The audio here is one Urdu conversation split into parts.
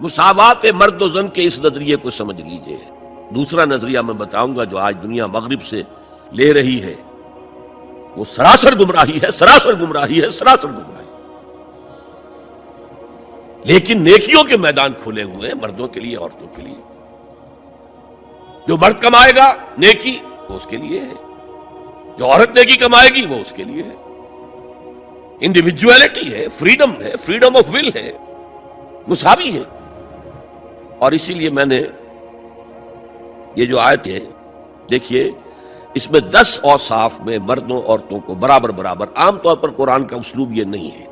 مساوات مرد و زن کے اس نظریے کو سمجھ لیجئے۔ دوسرا نظریہ میں بتاؤں گا جو آج دنیا مغرب سے لے رہی ہے، وہ سراسر گمراہی ہے، سراسر گمراہی ہے، سراسر گمراہی۔ لیکن نیکیوں کے میدان کھلے ہوئے ہیں مردوں کے لیے، عورتوں کے لیے۔ جو مرد کمائے گا نیکی وہ اس کے لیے ہے، جو عورت نیکی کمائے گی وہ اس کے لیے ہے۔ انڈیویجویلٹی ہے، فریڈم ہے، فریڈم آف ول ہے، مساوی ہے۔ اور اسی لیے میں نے یہ جو آیت ہے دیکھیے، اس میں 10 اوصاف میں مردوں عورتوں کو برابر برابر، عام طور پر قرآن کا اسلوب یہ نہیں ہے،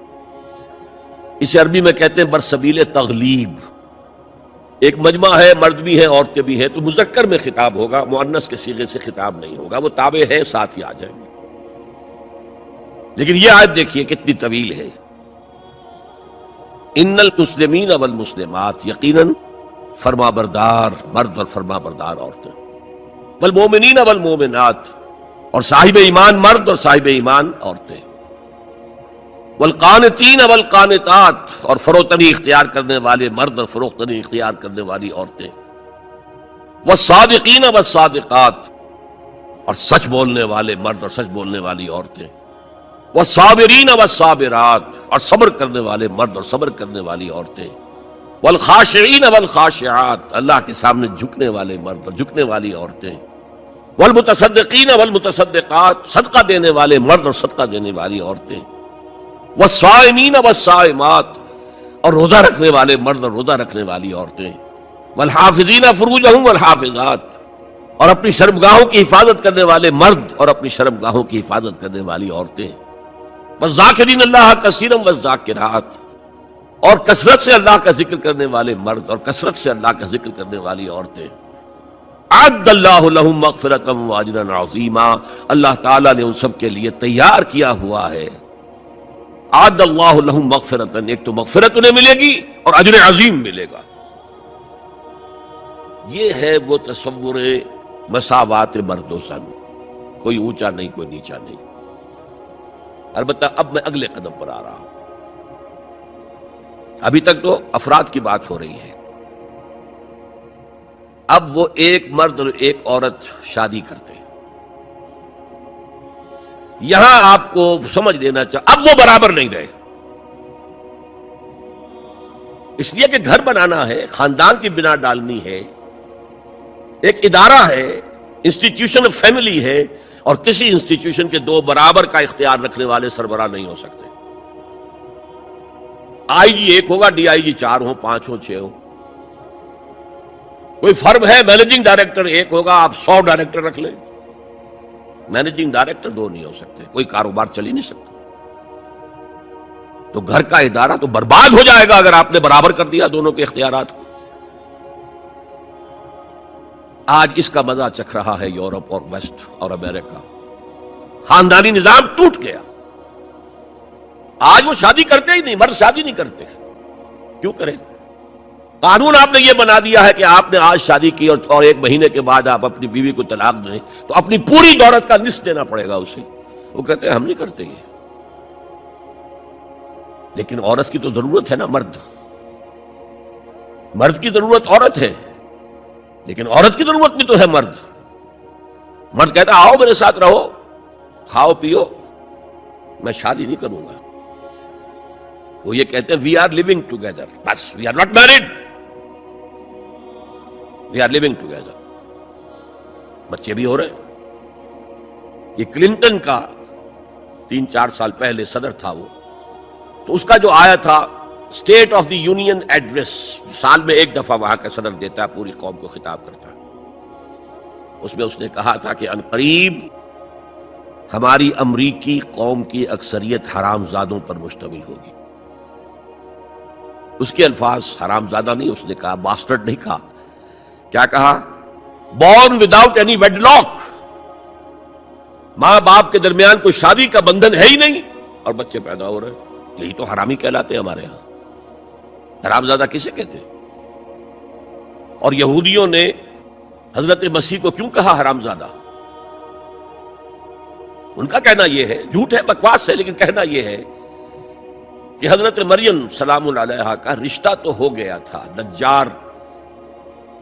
اسے عربی میں کہتے ہیں برسبیل تغلیب۔ ایک مجمع ہے، مرد بھی ہیں عورتیں بھی ہیں، تو مذکر میں خطاب ہوگا، مؤنث کے صیغے سے خطاب نہیں ہوگا، وہ تابع ہے ساتھ ہی آ جائیں گے۔ لیکن یہ آیت دیکھیے کتنی طویل ہے۔ ان المسلمین والمسلمات، یقیناً فرما بردار مرد اور فرما بردار عورتیں، والمومنین والمومنات، اور صاحب ایمان مرد اور صاحب ایمان عورتیں، والقانتین والقانتات، اور فروتنی اختیار کرنے والے مرد اور فروختنی اختیار کرنے والی عورتیں، والصادقین والصادقات، اور سچ بولنے والے مرد اور سچ بولنے والی عورتیں، والصابرین والصابرات، اور صبر کرنے والے مرد اور صبر کرنے والی عورتیں، والخاشعین والخاشعات، اللہ کے سامنے جھکنے والے مرد اور جھکنے والی عورتیں، والمتصدقین والمتصدقات، صدقہ دینے والے مرد اور صدقہ دینے والی عورتیں، والصائمین والصائمات، اور روزہ رکھنے والے مرد اور روزہ رکھنے والی عورتیں، والحافظین فروجہم والحافظات، اور اپنی شرمگاہوں کی حفاظت کرنے والے مرد اور اپنی شرمگاہوں کی حفاظت کرنے والی عورتیں، والذاکرین اللہ کثیرا والذاکرات، اور کثرت سے اللہ کا ذکر کرنے والے مرد اور کثرت سے اللہ کا ذکر کرنے والی عورتیں۔ اعد اللہ لہم مغفرۃ واجرا عظیما، اللہ تعالیٰ نے ان سب کے لیے تیار کیا ہوا ہے۔ اعد اللہ لہم مغفرۃ، ایک تو مغفرت انہیں ملے گی اور اجر عظیم ملے گا۔ یہ ہے وہ تصور مساوات مرد و زن، کوئی اونچا نہیں کوئی نیچا نہیں۔ البتہ اب میں اگلے قدم پر آ رہا ہوں۔ ابھی تک تو افراد کی بات ہو رہی ہے، اب وہ ایک مرد اور ایک عورت شادی کرتے ہیں۔ یہاں آپ کو سمجھ لینا چاہیے اب وہ برابر نہیں رہے، اس لیے کہ گھر بنانا ہے، خاندان کی بنا ڈالنی ہے، ایک ادارہ ہے، انسٹیٹیوشن آف فیملی ہے، اور کسی انسٹیٹیوشن کے دو برابر کا اختیار رکھنے والے سربراہ نہیں ہو سکتے۔ آئی جی ایک ہوگا، ڈی آئی جی 4 ہوں، 5 ہوں، 6 ہوں۔ کوئی فرم ہے، مینیجنگ ڈائریکٹر ایک ہوگا، آپ 100 ڈائریکٹر رکھ لیں، مینیجنگ ڈائریکٹر 2 نہیں ہو سکتے، کوئی کاروبار چل ہی نہیں سکتا۔ تو گھر کا ادارہ تو برباد ہو جائے گا اگر آپ نے برابر کر دیا دونوں کے اختیارات کو۔ آج اس کا مزہ چکھ رہا ہے یورپ اور ویسٹ اور امریکہ، خاندانی نظام ٹوٹ گیا۔ آج وہ شادی کرتے ہی نہیں، مرد شادی نہیں کرتے، کیوں کریں؟ قانون آپ نے یہ بنا دیا ہے کہ آپ نے آج شادی کی اور 1 مہینے کے بعد آپ اپنی بیوی کو طلاق دیں تو اپنی پوری دولت کا نصف دینا پڑے گا اسے۔ وہ کہتے ہیں ہم نہیں کرتے یہ۔ لیکن عورت کی تو ضرورت ہے نا، مرد کی ضرورت عورت ہے، لیکن عورت کی ضرورت بھی تو ہے مرد۔ مرد کہتا ہے آؤ میرے ساتھ رہو، کھاؤ پیو، میں شادی نہیں کروں گا۔ وہ یہ کہتے ہیں وی آر لیونگ ٹوگیدر، بس we are not married, we are living together. بچے بھی ہو رہے ہیں۔ یہ کلنٹن کا 3-4 سال پہلے صدر تھا وہ، تو اس کا جو آیا تھا state of the union address, سال میں 1 دفعہ وہاں کا صدر دیتا ہے، پوری قوم کو خطاب کرتا ہے، اس میں اس نے کہا تھا کہ عنقریب ہماری امریکی قوم کی اکثریت حرام زادوں پر مشتمل ہوگی۔ اس کے الفاظ حرام زادہ نہیں، اس نے کہا باسٹرڈ نہیں کہا، کیا کہا؟ Born without any wedlock, ماں باپ کے درمیان کوئی شادی کا بندھن ہے ہی نہیں اور بچے پیدا ہو رہے ہیں۔ یہی تو حرامی کہلاتے ہیں ہمارے ہاں۔ حرام زادہ کسے کہتے ہیں؟ اور یہودیوں نے حضرت مسیح کو کیوں کہا حرام زادہ؟ ان کا کہنا یہ ہے، جھوٹ ہے، بکواس ہے، لیکن کہنا یہ ہے کہ حضرت مریم سلام علیہا کا رشتہ تو ہو گیا تھا، نجار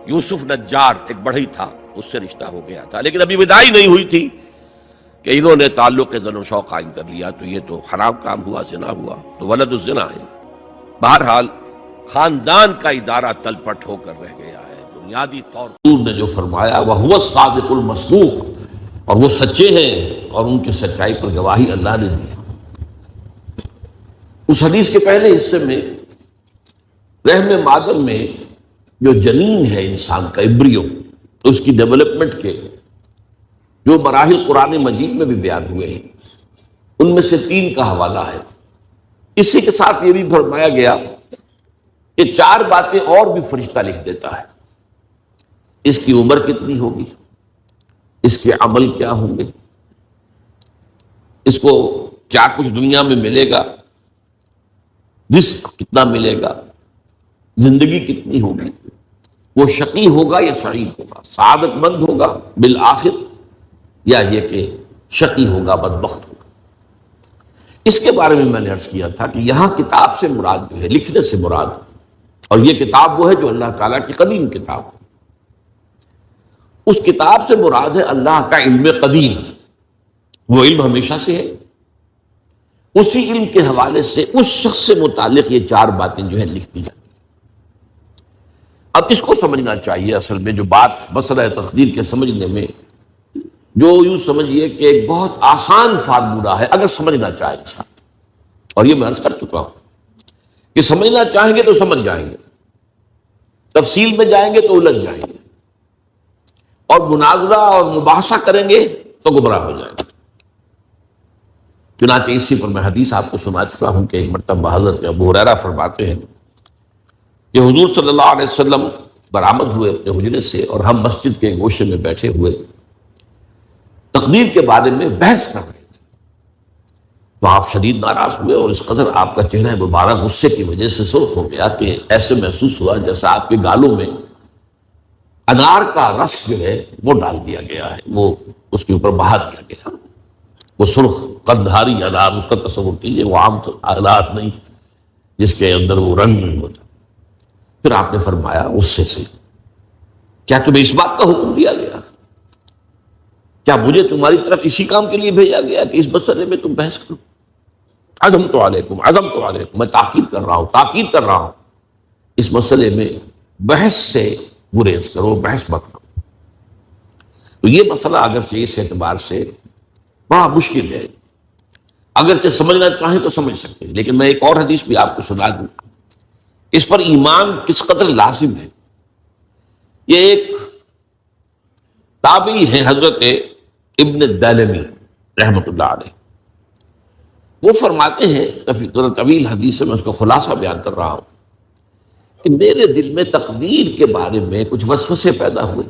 یوسف نجار ایک بڑھئی تھا، اس سے رشتہ ہو گیا تھا، لیکن ابھی وداعی نہیں ہوئی تھی کہ انہوں نے تعلق زن و شو قائم کر لیا، تو یہ تو حرام کام ہوا، زنا ہوا، تو ولد الزنا ہے۔ بہرحال خاندان کا ادارہ تلپٹ ہو کر رہ گیا ہے۔ بنیادی طور پر نے جو فرمایا وَهُوَ الصَّادِقُ الْمَصْدُوقُ، اور وہ سچے ہیں اور ان کی سچائی پر گواہی اللہ نے دی۔ اس حدیث کے پہلے حصے میں رحم مادر میں جو جنین ہے انسان کا ایمبریو، اس کی ڈیولپمنٹ کے جو مراحل قرآن مجید میں بھی بیان ہوئے ہیں، ان میں سے 3 کا حوالہ ہے۔ اسی کے ساتھ یہ بھی فرمایا گیا کہ 4 باتیں اور بھی فرشتہ لکھ دیتا ہے۔ اس کی عمر کتنی ہوگی، اس کے عمل کیا ہوں گے، اس کو کیا کچھ دنیا میں ملے گا، رزق کتنا ملے گا، زندگی کتنی ہوگی، وہ شقی ہوگا یا سعید ہوگا، سعادت مند ہوگا بالآخر یا یہ کہ شقی ہوگا، بدبخت ہوگا۔ اس کے بارے میں نے عرض کیا تھا کہ یہاں کتاب سے مراد جو ہے، لکھنے سے مراد، اور یہ کتاب وہ ہے جو اللہ تعالیٰ کی قدیم کتاب، اس کتاب سے مراد ہے اللہ کا علم قدیم، وہ علم ہمیشہ سے ہے، اسی علم کے حوالے سے اس شخص سے متعلق یہ 4 باتیں جو ہے لکھ دی جاتی ہیں۔ اب اس کو سمجھنا چاہیے، اصل میں جو بات مسئلہ تقدیر کے سمجھنے میں، جو یوں سمجھیے کہ ایک بہت آسان فارمولہ ہے اگر سمجھنا چاہے انسان، اور یہ میں عرض کر چکا ہوں کہ سمجھنا چاہیں گے تو سمجھ جائیں گے، تفصیل میں جائیں گے تو الجھ جائیں گے، اور مناظرہ اور مباحثہ کریں گے تو گمراہ ہو جائیں گے۔ چنانچہ اسی پر میں حدیث آپ کو سنا چکا ہوں کہ ایک مرتبہ حضرت ابو ہریرہ فرماتے ہیں کہ حضور صلی اللہ علیہ وسلم برآمد ہوئے اپنے حجرے سے، اور ہم مسجد کے گوشے میں بیٹھے ہوئے تقدیر کے بارے میں بحث کر رہے تھے، تو آپ شدید ناراض ہوئے، اور اس قدر آپ کا چہرہ مبارک غصے کی وجہ سے سرخ ہو گیا کہ ایسے محسوس ہوا جیسا آپ کے گالوں میں انار کا رس جو ہے وہ ڈال دیا گیا ہے، وہ اس کے اوپر بہا دیا گیا، وہ سرخ قندھاری انار، اس کا تصور کیجئے، وہ عام انار نہیں جس کے اندر وہ رنگ نہیں ہوتا۔ پھر آپ نے فرمایا غصے سے، کیا تمہیں اس بات کا حکم دیا گیا، کیا مجھے تمہاری طرف اسی کام کے لیے بھیجا گیا کہ اس مسئلے میں تم بحث کرو؟ عزم تو علیکم، میں تاکید کر رہا ہوں اس مسئلے میں بحث سے گریز کرو، بحث مت کرو۔ تو یہ مسئلہ اگرچہ اس اعتبار سے بڑا مشکل ہے، اگرچہ سمجھنا چاہیں تو سمجھ سکتے ہیں، لیکن میں ایک اور حدیث بھی آپ کو سنا دوں، اس پر ایمان کس قدر لازم ہے۔ یہ ایک تابعی ہے حضرت ابن الدیلمی رحمۃ اللہ علیہ، وہ فرماتے ہیں، طویل حدیث سے میں اس کا خلاصہ بیان کر رہا ہوں، کہ میرے دل میں تقدیر کے بارے میں کچھ وسوسے پیدا ہوئے،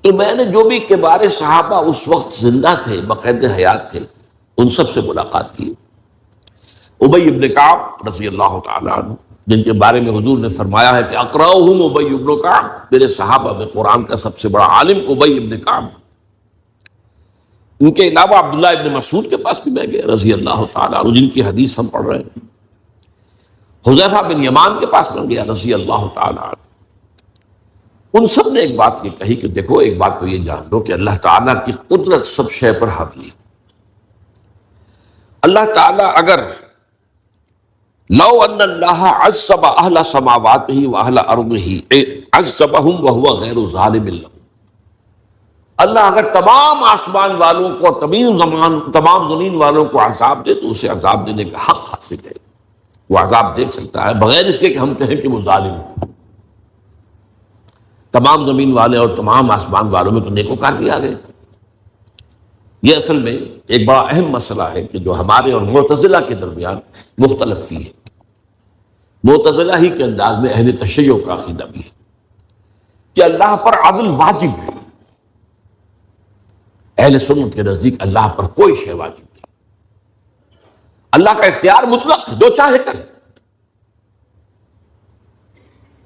تو میں نے جو بھی کبار صحابہ اس وقت زندہ تھے، بقید حیات تھے، ان سب سے ملاقات کی۔ ابی ابن کعب رضی اللہ تعالیٰ عنہ، جن کے بارے میں حضور نے فرمایا ہے کہ اقرأہم ابی ابن کعب، میرے صحابہ میں قرآن کا سب سے بڑا عالم ابی ابن کعب۔ ان کے علاوہ عبداللہ ابن مسعود کے پاس بھی میں گیا رضی اللہ تعالیٰ عنہ، جن کی حدیث ہم پڑھ رہے ہیں۔ حذیفہ بن یمان کے پاس میں گیا رضی اللہ تعالیٰ عنہ۔ ان سب نے ایک بات یہ کہی کہ دیکھو، ایک بات تو یہ جان لو کہ اللہ تعالیٰ کی قدرت سب شے پر حاوی ہے۔ اللہ تعالیٰ اگر لو ان اللہ عذب اہل سماواتہ واہل ارضہ عذبہم وہو غیر ظالم لہم، اللہ اگر تمام آسمان والوں کو، تمام زمین والوں کو عذاب دے تو اسے عذاب دینے کا حق حاصل ہے، وہ عذاب دے سکتا ہے بغیر اس کے کہ ہم کہیں کہ وہ ظالم ہے۔ تمام زمین والے اور تمام آسمان والوں میں تو نیکوکار بھی آ گئے۔ یہ اصل میں ایک بڑا اہم مسئلہ ہے کہ جو ہمارے اور معتزلہ کے درمیان مختلف فی ہے۔ معتزلہ ہی کے انداز میں اہل تشیع کا عقیدہ بھی ہے کہ اللہ پر عدل واجب ہے، اہل سنت کے نزدیک اللہ پر کوئی شے واجب نہیں، اللہ کا اختیار مطلق ہے، جو چاہے کرے۔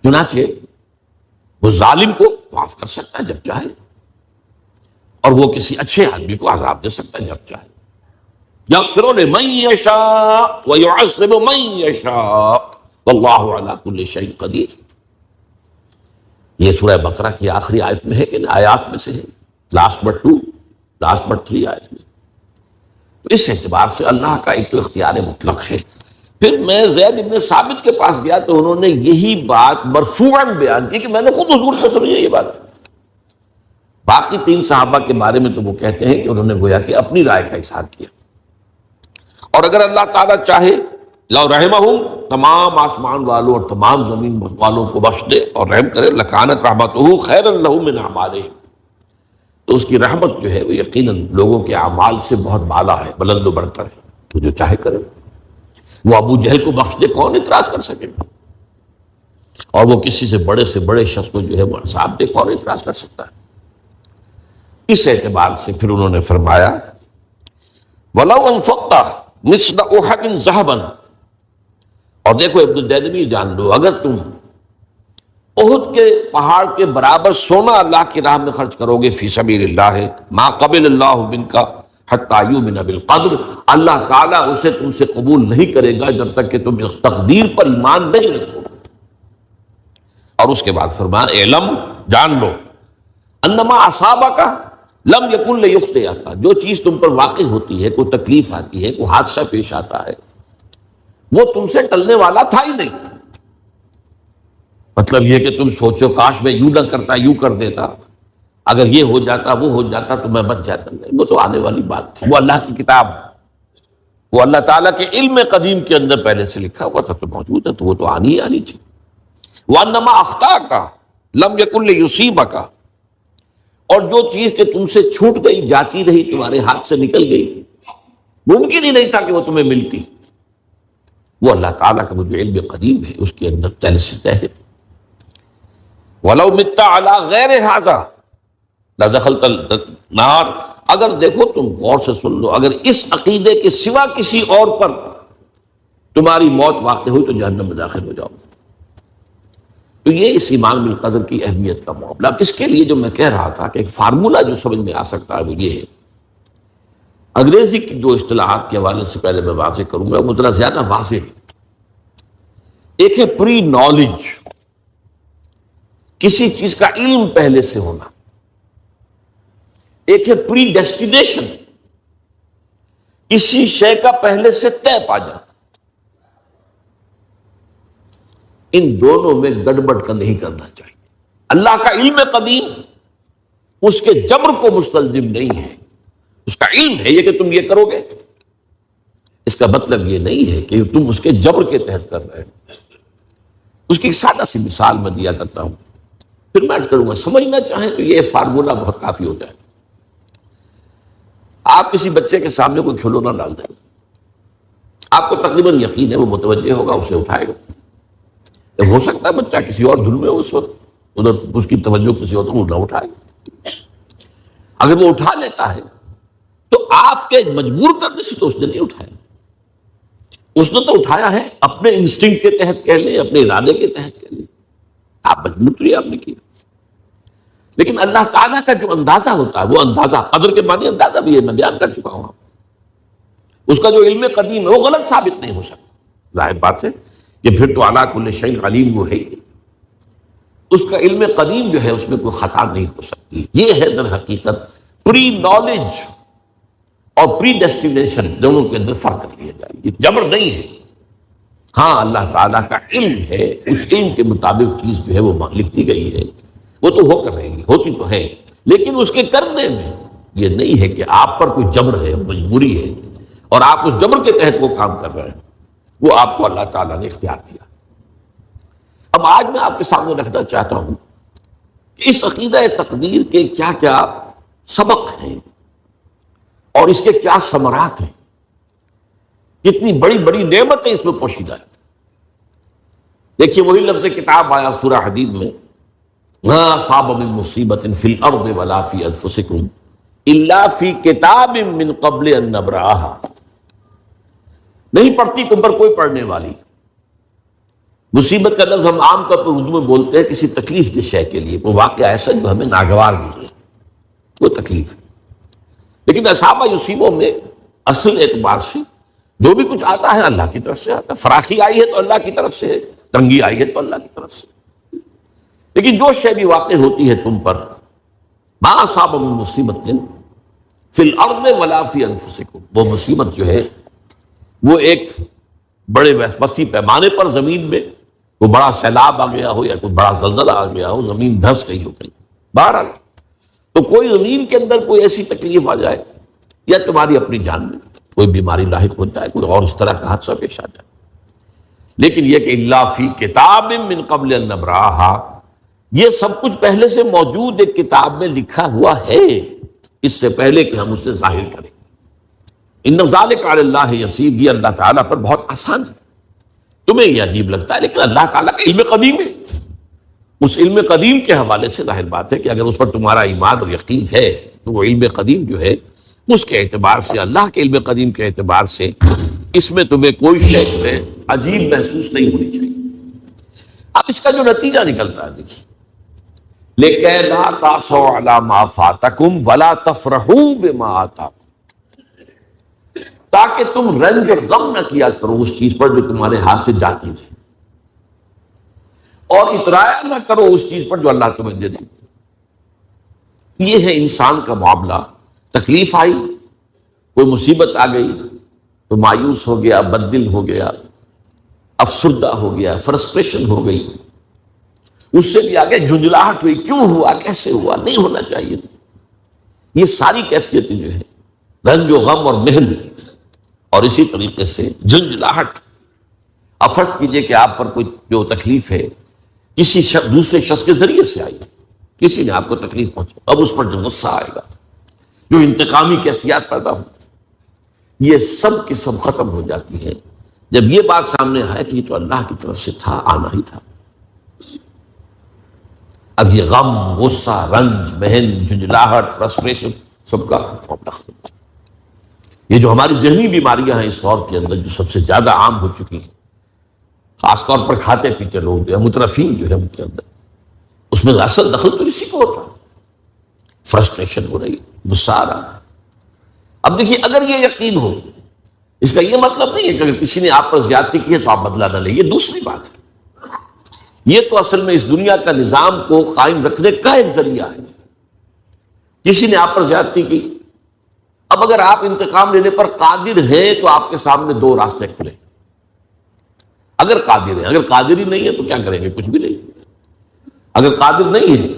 چنانچہ وہ ظالم کو معاف کر سکتا ہے جب چاہے، اور وہ کسی اچھے آدمی کو عذاب دے سکتا ہے جب چاہے۔ یغفر لمن یشاء ویعذب من یشاء واللہ علی کل شیء قدیر. یہ سورہ بقرہ کی آخری آیت میں ہے کہ آیات میں سے ہے، لاسٹ بٹ 2 لاسٹ بٹ 3 آیت میں. تو اس اعتبار سے اللہ کا ایک تو اختیار مطلق ہے. پھر میں زید ابن ثابت کے پاس گیا تو انہوں نے یہی بات مرفوعاً بیان کی کہ میں نے خود حضور سے سنی ہے یہ بات. باقی 3 صحابہ کے بارے میں تو وہ کہتے ہیں کہ انہوں نے گویا کہ اپنی رائے کا اظہار کیا. اور اگر اللہ تعالیٰ چاہے لو رحمہم، تمام آسمان والوں اور تمام زمین والوں کو بخش دے اور رحم کرے، لکانت رحمتہ خیرا لہم من اعمالہم، تو اس کی رحمت جو ہے وہ یقیناً لوگوں کے اعمال سے بہت بالا ہے، بلند و برتر ہے. تو جو چاہے کرے. وہ ابو جہل کو بخش دے، کون اعتراض کر سکے گا؟ اور وہ کسی سے بڑے شخص کو جو ہے وہ صاحب دے، کون اعتراض کر سکتا ہے؟ اس اعتبار سے پھر انہوں نے فرمایا وَلَوْ أَنفَقْتَ مِثْلَ أُحَدٍ ذَهَبًا، اور دیکھو ابن الدینوی جان لو، اگر تم احد کے پہاڑ کے برابر سونا اللہ کی راہ میں خرچ کرو گے فی سبیل اللہ، ما قبل اللہ منک حتی یؤمن بالقدر، اللہ تعالیٰ اسے تم سے قبول نہیں کرے گا جب تک کہ تم تقدیر پر ایمان نہیں رکھو. اور اس کے بعد فرمایا اعلم، جان لو، انما اصابک لم یکن لیخطئک، جو چیز تم پر واقع ہوتی ہے، کوئی تکلیف آتی ہے، کوئی حادثہ پیش آتا ہے، وہ تم سے ٹلنے والا تھا ہی نہیں. مطلب یہ کہ تم سوچو کاش میں یوں نہ کرتا، یوں کر دیتا، اگر یہ ہو جاتا وہ ہو جاتا تو میں بچ جاتا. نہیں، وہ تو آنے والی بات تھی. وہ اللہ کی کتاب، وہ اللہ تعالیٰ کے علم قدیم کے اندر پہلے سے لکھا ہوا تھا، تو موجود ہے، تو وہ تو آنی تھی. وَأَنَّمَا أَخْطَأَكَ لَمْ يَكُنْ لِيُصِيبَكَ، اور جو چیز کہ تم سے چھوٹ گئی، جاتی رہی، تمہارے ہاتھ سے نکل گئی، ممکن ہی نہیں تھا کہ وہ تمہیں ملتی، وہ اللہ تعالیٰ کا وہ جو علم قدیم ہے اس کے اندر پہلے سے طے ہے. وَلَوْ مِتَّ عَلَىٰ غَيْرِ هَٰذَا لَدَخَلْتَ النَّارَ، اگر دیکھو تم غور سے سن لو، اگر اس عقیدے کے سوا کسی اور پر تمہاری موت واقع ہوئی تو جہنم میں داخل ہو جاؤ. تو یہ اس ایمان بالقدر کی اہمیت کا معاملہ. اس کے لیے جو میں کہہ رہا تھا کہ ایک فارمولہ جو سمجھ میں آ سکتا ہے وہ یہ ہے. انگریزی کی جو اصطلاحات کے حوالے سے پہلے میں واضح کروں گا، وہ ذرا زیادہ واضح ہے. ایک ہے پری نالج، کسی چیز کا علم پہلے سے ہونا. ایک ہے پری ڈیسٹینیشن، کسی شے کا پہلے سے طے پا جانا. ان دونوں میں گڑبڑ کا نہیں کرنا چاہیے. اللہ کا علم قدیم اس کے جبر کو مستلزم نہیں ہے. اس کا علم ہے یہ کہ تم یہ کرو گے، اس کا مطلب یہ نہیں ہے کہ تم اس کے جبر کے تحت کر رہے ہو. اس کی ایک سادہ سی مثال میں دیا کرتا ہوں، پھر میں عرض کروں گا. سمجھنا چاہیں تو یہ فارمولہ بہت کافی ہوتا ہے. آپ کسی بچے کے سامنے کوئی کھلونا ڈال دیں، آپ کو تقریباً یقین ہے وہ متوجہ ہوگا، اسے اٹھائے گا. ہو سکتا ہے بچہ کسی اور دھن میں اس وقت، ادھر اس کی توجہ کسی اور تو نہ اٹھائے. اگر وہ اٹھا لیتا ہے تو آپ کے مجبور کرنے سے تو اس نے نہیں اٹھایا. اس نے تو اٹھایا ہے اپنے انسٹنکٹ کے تحت کہہ لیں، اپنے ارادے کے تحت کہہ لیں. آپ مجبور تو نہیں آپ نے کیا. لیکن اللہ تعالیٰ کا جو اندازہ ہوتا ہے، وہ اندازہ قدر کے معنی اندازہ بھی ہے، میں بیان کر چکا ہوں. اس کا جو علم قدیم ہے وہ غلط ثابت نہیں ہو سکتا. ظاہر بات ہے کہ پھر تو اعلیٰ کل شیء علیم وہ ہے. اس کا علم قدیم جو ہے اس میں کوئی خطا نہیں ہو سکتی. یہ ہے در حقیقت پری نالج اور پری ڈیسٹینیشن، دونوں کے اندر فرق کر لیا جائے. یہ جبر نہیں ہے. ہاں اللہ تعالیٰ کا علم ہے، اس علم کے مطابق چیز جو ہے وہ لکھتی گئی ہے، وہ تو ہو کر رہے گی، ہوتی تو ہے. لیکن اس کے کرنے میں یہ نہیں ہے کہ آپ پر کوئی جبر ہے، مجبوری ہے، اور آپ اس جبر کے تحت وہ کام کر رہے ہیں. وہ آپ کو اللہ تعالیٰ نے اختیار دیا. اب آج میں آپ کے سامنے رکھنا چاہتا ہوں کہ اس عقیدہ تقدیر کے کیا کیا سبق ہیں اور اس کے کیا ثمرات ہیں. کتنی بڑی بڑی نعمتیں اس میں پوشیدہ ہیں. دیکھیے وہی لفظ کتاب آیا سورہ حدید میں، ما اصاب من مصیبت فی الارض ولا فی انفسکم الا فی کتاب من قبل ان نبرأها. نہیں پڑتی تم پر کوئی پڑھنے والی. مصیبت کا لفظ ہم عام طور پر اردو میں بولتے ہیں کسی تکلیف دہ شے کے لیے، وہ واقعہ ایسا جو ہمیں ناگوار گزرے، وہ تکلیف ہے. لیکن اصابہ یصیبوں میں اصل اعتبار سے جو بھی کچھ آتا ہے اللہ کی طرف سے آتا ہے. فراخی آئی ہے تو اللہ کی طرف سے ہے، تنگی آئی ہے تو اللہ کی طرف سے. لیکن جو شے بھی واقع ہوتی ہے تم پر، ما اصاب من مصیبت فی الارض ولا فی انفسکم، وہ مصیبت جو ہے وہ ایک بڑے وسیع پیمانے پر زمین میں کوئی بڑا سیلاب آ گیا ہو یا کوئی بڑا زلزلہ آ گیا ہو، زمین دھس گئی ہو کہیں، بہرحال تو کوئی زمین کے اندر کوئی ایسی تکلیف آ جائے یا تمہاری اپنی جان میں کوئی بیماری لاحق ہو جائے، کوئی اور اس طرح کا حادثہ پیش آ جائے، لیکن یہ کہ الا فی کتاب من قبل ان نبرأھا، یہ سب کچھ پہلے سے موجود ایک کتاب میں لکھا ہوا ہے، اس سے پہلے کہ ہم اسے ظاہر کریں. ان ذالک علی اللہ یسیر، یہ اللہ تعالیٰ پر بہت آسان ہے. تمہیں یہ عجیب لگتا ہے لیکن اللہ تعالیٰ کا علم قدیم ہے. اس علم قدیم کے حوالے سے ظاہر بات ہے کہ اگر اس پر تمہارا ایمان اور یقین ہے تو وہ علم قدیم جو ہے اس کے اعتبار سے، اللہ کے علم قدیم کے اعتبار سے اس میں تمہیں کوئی شے جو ہے عجیب محسوس نہیں ہونی چاہیے. اب اس کا جو نتیجہ نکلتا ہے دیکھیے، لِكَيْ لَا تَأْسَوْا عَلَىٰ مَا فَاتَكُمْ وَلَا تَفْرَحُوا بِمَا آتَاكُمْ، تاکہ تم رنج اور غم نہ کیا کرو اس چیز پر جو تمہارے ہاتھ سے جاتی تھی، اور اترایا نہ کرو اس چیز پر جو اللہ تمہیں دے دی. یہ ہے انسان کا معاملہ. تکلیف آئی، کوئی مصیبت آ گئی تو مایوس ہو گیا، بددل ہو گیا، افسردہ ہو گیا، فرسٹریشن ہو گئی، اس سے بھی آگے جھنجھلاہٹ ہوئی، کیوں ہوا، کیسے ہوا، نہیں ہونا چاہیے تھا. یہ ساری کیفیتیں جو ہے رنج و غم اور محن، اور اسی طریقے سے جھنجھلاہٹ. اب فرض کیجئے کہ آپ پر کوئی جو تکلیف ہے کسی دوسرے شخص کے ذریعے سے آئی، کسی نے آپ کو تکلیف پہنچی، اب اس پر جو غصہ آئے گا، جو انتقامی کیفیات پیدا ہو، یہ سب کی سب ختم ہو جاتی ہے جب یہ بات سامنے آئے کہ یہ تو اللہ کی طرف سے تھا، آنا ہی تھا. اب یہ غم، غصہ، رنج، محن، جھنجھلاہٹ، فرسٹریشن سب کا معاملہ ختم. یہ جو ہماری ذہنی بیماریاں ہیں اس دور کے اندر جو سب سے زیادہ عام ہو چکی ہیں، خاص طور پر کھاتے پیتے لوگ جو ہے، مترفین جو ہے ان کے اندر، اس میں اصل دخل تو اسی کو ہوتا ہے. فرسٹریشن ہو رہی، غصہ آ رہا. اب دیکھیے، اگر یہ یقین ہو، اس کا یہ مطلب نہیں ہے کہ اگر کسی نے آپ پر زیادتی کی ہے تو آپ بدلہ نہ لیں، یہ دوسری بات ہے. یہ تو اصل میں اس دنیا کا نظام کو قائم رکھنے کا ایک ذریعہ ہے. کسی نے آپ پر زیادتی کی، اب اگر آپ انتقام لینے پر قادر ہیں تو آپ کے سامنے دو راستے کھلے. اگر قادر ہیں، اگر قادر ہی نہیں ہے تو کیا کریں گے، کچھ بھی نہیں. اگر قادر نہیں ہے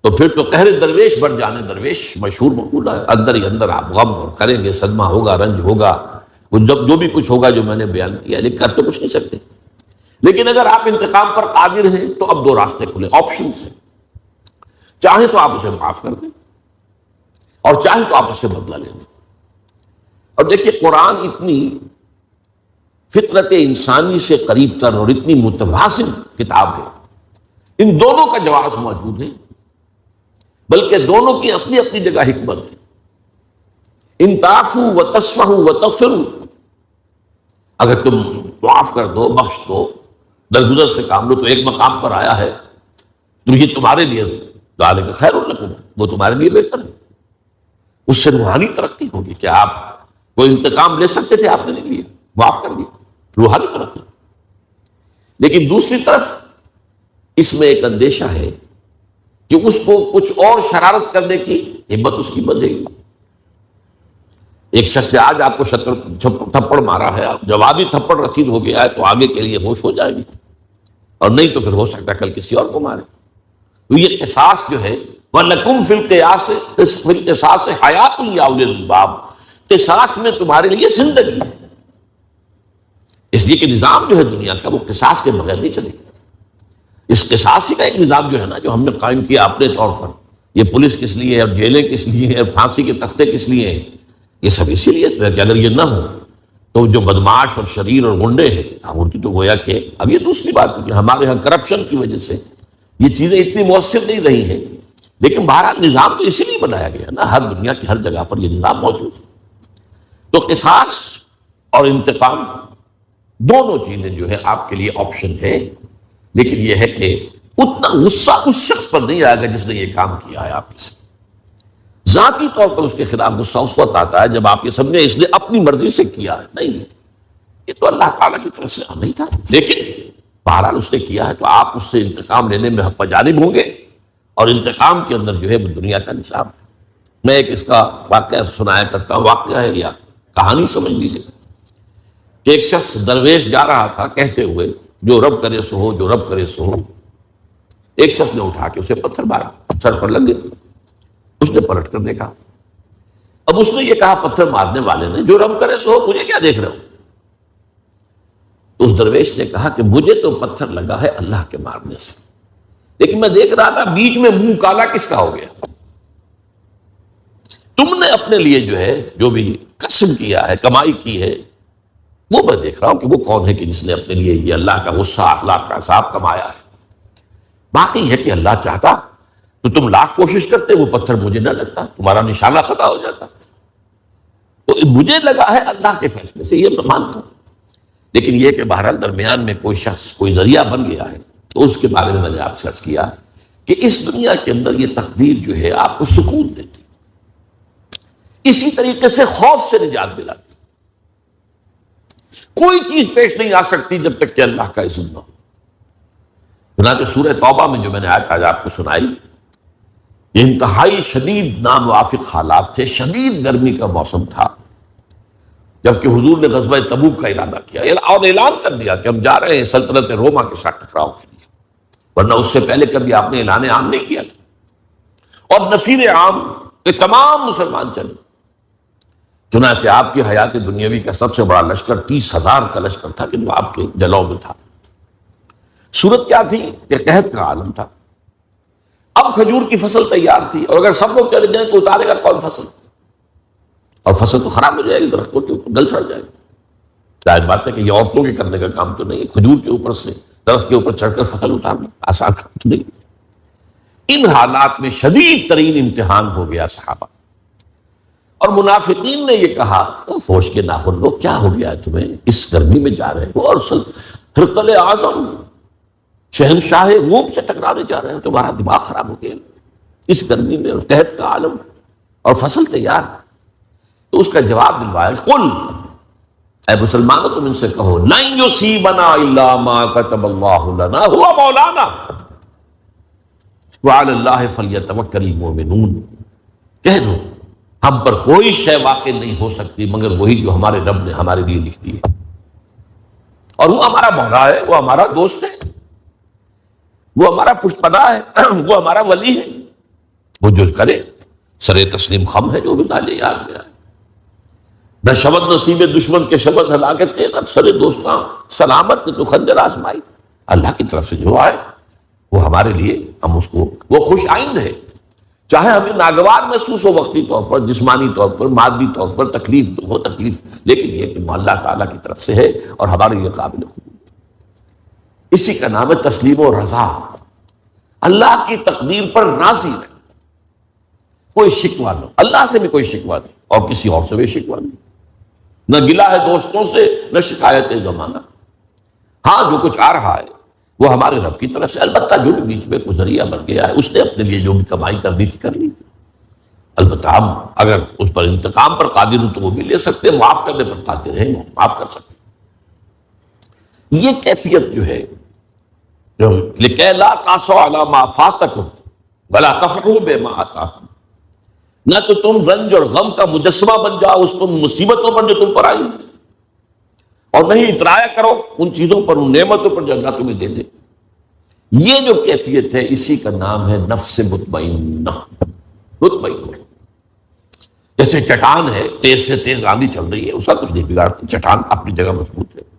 تو پھر تو قہر درویش بڑھ جانے درویش مشہور مقولہ ہے. اندر ہی اندر آپ غم اور کریں گے، صدمہ ہوگا، رنج ہوگا، وہ جب جو بھی کچھ ہوگا جو میں نے بیان کیا، لیکن کر تو کچھ نہیں سکتے. لیکن اگر آپ انتقام پر قادر ہیں تو اب دو راستے کھلے، آپشنز ہیں. چاہیں تو آپ اسے معاف کر دیں اور چاہیں تو آپ اسے بدلہ لے لیں. اور دیکھیے، قرآن اتنی فطرت انسانی سے قریب تر اور اتنی متوازن کتاب ہے، ان دونوں کا جواز موجود ہے، بلکہ دونوں کی اپنی اپنی جگہ حکمت ہے. ان تعفوا وتصفحوا وتغفروا، اگر تم معاف کر دو، بخش دو، درگزر سے کام لو، تو ایک مقام پر آیا ہے تو یہ تمہارے لیے ذالک خیر لکم، وہ تمہارے لیے بہتر ہے. اس سے روحانی ترقی ہوگی کہ آپ کوئی انتقام لے سکتے تھے، آپ نے نہیں لیا، معاف کر دیا، روحانی ترقی. لیکن دوسری طرف اس میں ایک اندیشہ ہے کہ اس کو کچھ اور شرارت کرنے کی ہمت اس کی بندھے گی. ایک شخص نے آج آپ کو تھپڑ مارا ہے، جوابی تھپڑ رسید ہو گیا ہے تو آگے کے لیے ہوش ہو جائے گی، اور نہیں تو پھر ہو سکتا ہے کل کسی اور کو مارے. تو یہ قصاص جو ہے، وَلَكُمْ فِي الْقِصَاصِ حَيَاةٌ يَا أُولِي الْأَلْبَابِ، قصاص میں تمہارے لیے زندگی ہے. اس لیے کہ نظام جو ہے دنیا کا وہ قصاص کے بغیر نہیں چلے گا. اس قصاص کا ایک نظام جو ہے نا، جو ہم نے قائم کیا اپنے طور پر، یہ پولیس کس لیے ہے، اور جیلیں کس لیے ہیں، اور پھانسی کے تختے کس لیے ہیں، یہ سب اسی لیے تو ہے کہ اگر یہ نہ ہو تو جو بدماش اور شریر اور غنڈے ہیں ان کی تو گویا کہ اب یہ دوسری بات ہے کہ ہمارے ہاں کرپشن کی وجہ سے یہ چیزیں اتنی مؤثر نہیں رہی ہیں. لیکن بہرحال نظام تو اسی لیے بنایا گیا نا، ہر دنیا کی ہر جگہ پر یہ نظام موجود ہے. تو قصاص اور انتقام دونوں چیزیں جو ہے آپ کے لیے آپشن ہے. لیکن یہ ہے کہ اتنا غصہ اس شخص پر نہیں آئے گا جس نے یہ کام کیا ہے آپ کے ساتھ. ذاتی طور پر اس کے خلاف غصہ اس وقت آتا ہے جب آپ یہ سمجھیں اس نے اپنی مرضی سے کیا ہے. نہیں، یہ تو اللہ تعالیٰ کی طرف سے نہیں تھا، لیکن بہرحال اس نے کیا ہے تو آپ اس سے انتقام لینے میں حق جانب ہوں گے، اور انتقام کے اندر جو ہے وہ دنیا کا نصاب ہے. میں ایک اس کا واقعہ سنایا کرتا ہوں، واقعہ ہے یا کہانی سمجھ لیجیے، کہ ایک شخص درویش جا رہا تھا کہتے ہوئے جو رب کرے سو ہو، جو رب کرے سو ہو. ایک شخص نے اٹھا کے اسے پتھر مارا، سر پر لگ گیا. اس نے پلٹ کر دیکھا. اب اس نے یہ کہا پتھر مارنے والے نے، جو رب کرے سو ہو، مجھے کیا دیکھ رہے ہو؟ اس درویش نے کہا کہ مجھے تو پتھر لگا ہے اللہ کے مارنے سے، لیکن میں دیکھ رہا تھا بیچ میں منہ کالا کس کا ہو گیا. تم نے اپنے لیے جو ہے جو بھی کسب کیا ہے، کمائی کی ہے، وہ میں دیکھ رہا ہوں کہ وہ کون ہے کہ جس نے اپنے لیے یہ اللہ کا غصہ، اخلاق کا عذاب کمایا ہے. باقی ہے کہ اللہ چاہتا تو تم لاکھ کوشش کرتے وہ پتھر مجھے نہ لگتا، تمہارا نشانہ خطا ہو جاتا. تو مجھے لگا ہے اللہ کے فیصلے سے، یہ میں مانتا ہوں. لیکن یہ کہ بہرحال درمیان میں کوئی شخص کوئی ذریعہ بن گیا ہے، تو اس کے بارے میں نے آپ سے عرض کیا کہ اس دنیا کے اندر یہ تقدیر جو ہے آپ کو سکون دیتی، اسی طریقے سے خوف سے نجات دلاتی. کوئی چیز پیش نہیں آ سکتی جب تک کہ اللہ کا اذن نہ ہو. چنانچہ سورہ توبہ میں جو میں نے آج آپ کو سنائی، یہ انتہائی شدید ناموافق حالات تھے، شدید گرمی کا موسم تھا، جبکہ حضور نے غزوہ تبوک کا ارادہ کیا اور اعلان کر دیا کہ ہم جا رہے ہیں سلطنت روما کے ساتھ ٹکراؤ کے لیے. ورنہ اس سے پہلے کبھی آپ نے اعلان عام نہیں کیا تھا، اور نفیر عام کہ تمام مسلمان چلے. چنانچہ آپ کی حیات دنیاوی کا سب سے بڑا لشکر 30,000 کا لشکر تھا کہ جو آپ کے جلوں میں تھا. صورت کیا تھی کہ قحط کا عالم تھا. اب کھجور کی فصل تیار تھی، اور اگر سب لوگ چلے جائیں تو اتارے گا کون فصل؟ اور فصل تو خراب ہو جائے گی، درختوں کے اوپر گل سڑ جائے گی. ظاہر بات ہے کہ یہ عورتوں کے کرنے کا کام تو نہیں ہے، کھجور کے اوپر سے درخت کے اوپر چڑھ کر فصل اتارنا آسان کام تو نہیں. ان حالات میں شدید ترین امتحان ہو گیا صحابہ. اور منافقین نے یہ کہا، ہوش کے ناخن لو، کیا ہو گیا ہے تمہیں؟ اس گرمی میں جا رہے ہو، اور ہرقل اعظم شہنشاہ روم سے ٹکرانے جا رہے ہیں، تمہارا دماغ خراب ہو گیا اس گرمی میں، اور قحط کا عالم اور فصل تیار. تو اس کا جواب دلوایا، قل، اے مسلمانوں تم ان سے کہو، لن یصیبنا الا ما كتب اللہ لنا هو مولانا وعلی اللہ فلیتوکل المؤمنون. کہہ دو ہم پر کوئی شے واقع نہیں ہو سکتی مگر وہی جو ہمارے رب نے ہمارے لیے لکھ دی ہے، اور وہ ہمارا مولا ہے، وہ ہمارا دوست ہے، وہ ہمارا پشت پناہ ہے، وہ ہمارا ولی ہے. وہ جو کرے سر تسلیم خم ہے، جو بھی ڈالے یاد میں آئے. نہ شبد نصیب دشمن کے شبد ہلاکت کے سر دوستاں سلامت نے تو خنجر آزمائی. اللہ کی طرف سے جو آئے وہ ہمارے لیے، ہم اس کو، وہ خوش آئند ہے. چاہے ہمیں ناگوار محسوس ہو وقتی طور پر، جسمانی طور پر، مادی طور پر تکلیف ہو تکلیف، لیکن یہ کہ وہ اللہ تعالیٰ کی طرف سے ہے اور ہمارے لیے قابل قبول. اسی کا نام ہے تسلیم و رضا. اللہ کی تقدیر پر راضی رہے، کوئی شکوہ نہ، اللہ سے بھی کوئی شکوہ نہیں اور کسی اور سے بھی شکوہ نہیں. نہ گلہ ہے دوستوں سے، نہ شکایت زمانہ. ہاں جو کچھ آ رہا ہے وہ ہمارے رب کی طرف سے، البتہ جو بھی بیچ میں کوئی ذریعہ بن گیا ہے اس نے اپنے لیے جو بھی کمائی کرنی تھی کر لی. البتہ ہم اگر اس پر انتقام پر قادر ہوں تو وہ بھی لے سکتے ہیں، معاف کرنے پر قادر ہیں، معاف کر سکتے. یہ کیفیت جو ہے، لِكَيْ لَا تَأْسَوْا عَلَىٰ مَا فَاتَكُمْ وَلَا تَفْرَحُوا بِمَا آتَاكُمْ. نہ تو تم رنج اور غم کا مجسمہ بن جاؤ اس پر مصیبتوں پر جو تم پر آئی، اور نہیں اترایا کرو ان چیزوں پر، ان نعمتوں پر جو اللہ تمہیں دے دے. یہ جو کیفیت ہے اسی کا نام ہے نفس مطمئنہ. مطمئن جیسے چٹان ہے، تیز سے تیز آندھی چل رہی ہے، اس کا کچھ نہیں بگاڑتی، چٹان اپنی جگہ مضبوط ہے.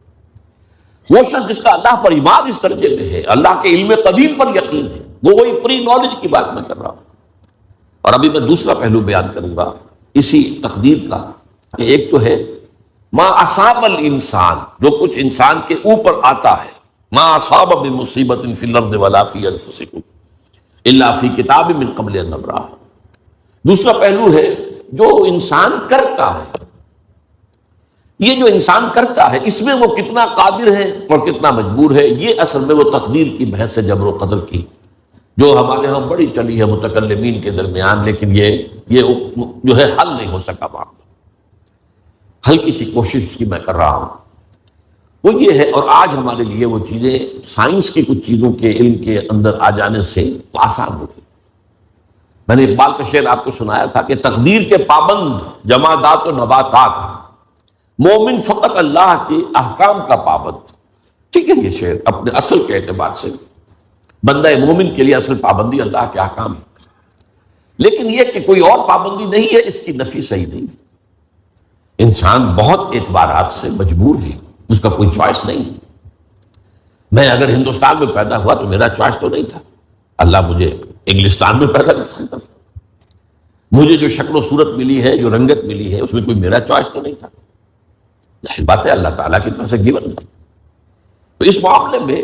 وہ شخص جس کا اللہ پر ایمان اس درجے میں ہے، اللہ کے علم قدیم پر یقین ہے، وہ وہی پری نالج کی بات میں کر رہا ہوں. اور ابھی میں دوسرا پہلو بیان کروں گا اسی تقدیر کا، کہ ایک تو ہے ما اصاب الانسان، جو کچھ انسان کے اوپر آتا ہے، ما اصاب من مصیبت فی الارض ولا فی انفسکم الا فی کتاب من قبل ان نبرأہ. دوسرا پہلو ہے جو انسان کرتا ہے. یہ جو انسان کرتا ہے اس میں وہ کتنا قادر ہے اور کتنا مجبور ہے، یہ اصل میں وہ تقدیر کی بحث ہے، جبر و قدر کی. جو ہمارے ہاں بڑی چلی ہے متکلمین کے درمیان، لیکن یہ جو ہے حل نہیں ہو سکا معاملہ۔ ہلکی سی کوشش کی میں کر رہا ہوں، وہ یہ ہے۔ اور آج ہمارے لیے وہ چیزیں سائنس کی کچھ چیزوں کے علم کے اندر آ جانے سے آسان ہو گئی۔ میں نے اقبال کا شعر آپ کو سنایا تھا کہ تقدیر کے پابند جمادات و نباتات، مومن فقط اللہ کے احکام کا پابند۔ ٹھیک ہے، یہ شعر اپنے اصل کے اعتبار سے بندہ مومن کے لیے اصل پابندی اللہ کے احکام ہے، لیکن یہ کہ کوئی اور پابندی نہیں ہے، اس کی نفی صحیح نہیں۔ انسان بہت اعتبارات سے مجبور ہے، اس کا کوئی چوائس نہیں۔ میں اگر ہندوستان میں پیدا ہوا تو میرا چوائس تو نہیں تھا، اللہ مجھے انگلستان میں پیدا کر سکتا تھا۔ مجھے جو شکل و صورت ملی ہے، جو رنگت ملی ہے، اس میں کوئی میرا چوائس تو نہیں تھا، ظاہر بات ہے اللہ تعالیٰ کی طرف سے گیون۔ تو اس معاملے میں